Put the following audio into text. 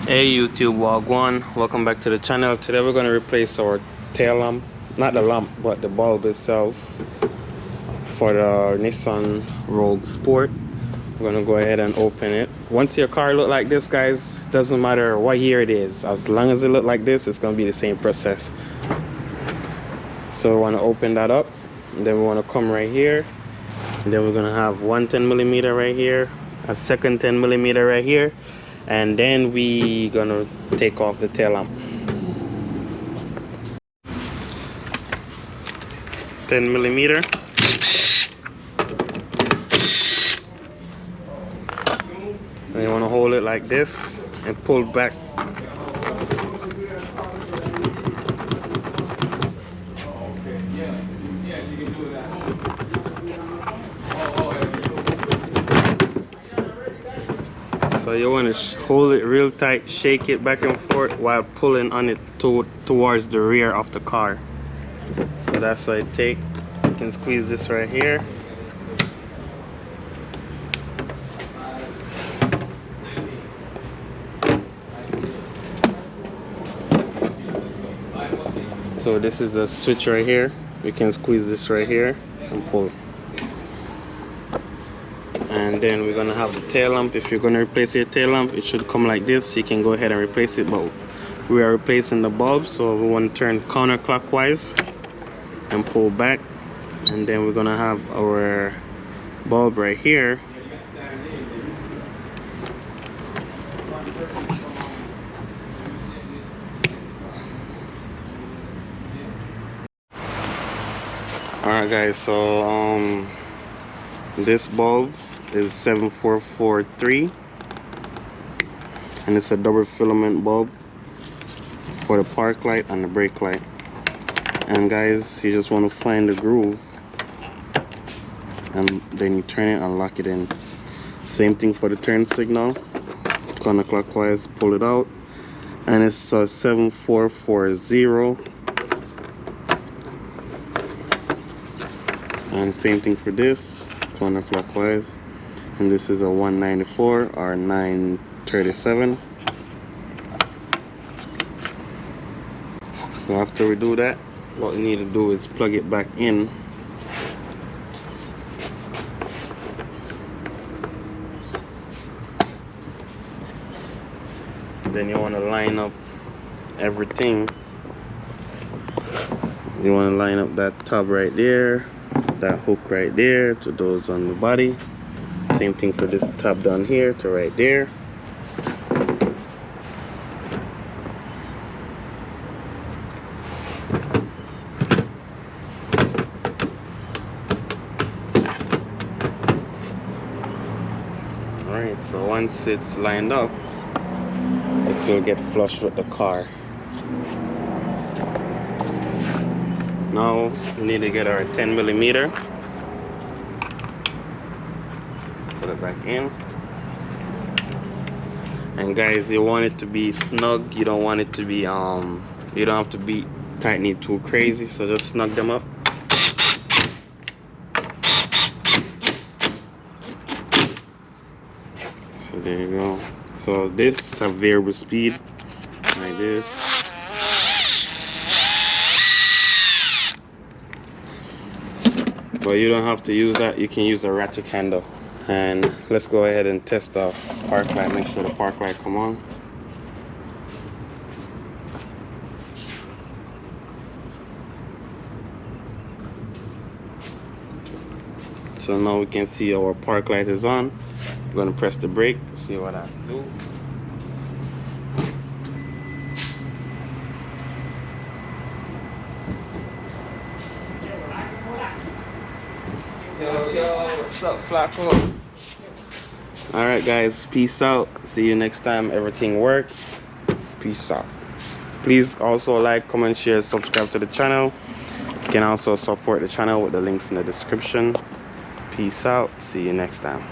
Hey YouTube, Wagwan, welcome back to the channel. Today we're going to replace our tail lamp, not the lamp but the bulb itself for the Nissan Rogue Sport. We're going to go ahead and open it. Once your car look like this, guys, doesn't matter what year it is, as long as it look like this, it's going to be the same process. So we want to open that up, and then we want to come right here, and then we're going to have one 10mm right here, a second 10mm right here, and then we gonna take off the tail lamp. 10mm. And you want to hold it like this and pull back. So you want to hold it real tight, shake it back and forth while pulling on it towards the rear of the car. So that's what I take. You can squeeze this right here. So this is the switch right here. We can squeeze this right here and pull. And then we're gonna have the tail lamp. If you're gonna replace your tail lamp, it should come like this. You can go ahead and replace it, but we are replacing the bulb, so we want to turn counterclockwise and pull back, and then we're gonna have our bulb right here. Alright guys, so this bulb is 7443, and it's a double filament bulb for the park light and the brake light. And guys, you just want to find the groove and then you turn it and lock it in. Same thing for the turn signal, counterclockwise, pull it out, and it's a 7440. And same thing for this, counterclockwise, and this is a 194 or 937. So after we do that, what we need to do is plug it back in. Then you want to line up everything. You want to line up that tub right there, that hook right there to those on the body. Same thing for this tab down here to right there. Alright, so once it's lined up, it will get flush with the car. Now we need to get our 10mm. Put it back in. And guys, you want it to be snug. You don't want it to be you don't have to be tighten it too crazy, so just snug them up. So there you go. So this is a variable speed like this. But you don't have to use that. You can use a ratchet handle. And let's go ahead and test the park light. Make sure the park light come on. So now we can see our park light is on. I'm gonna press the brake to see what I have to do. Yo, what's up, Flacco? Alright guys, peace out. See you next time everything works. Peace out. Please also like, comment, share, subscribe to the channel. You can also support the channel with the links in the description. Peace out. See you next time.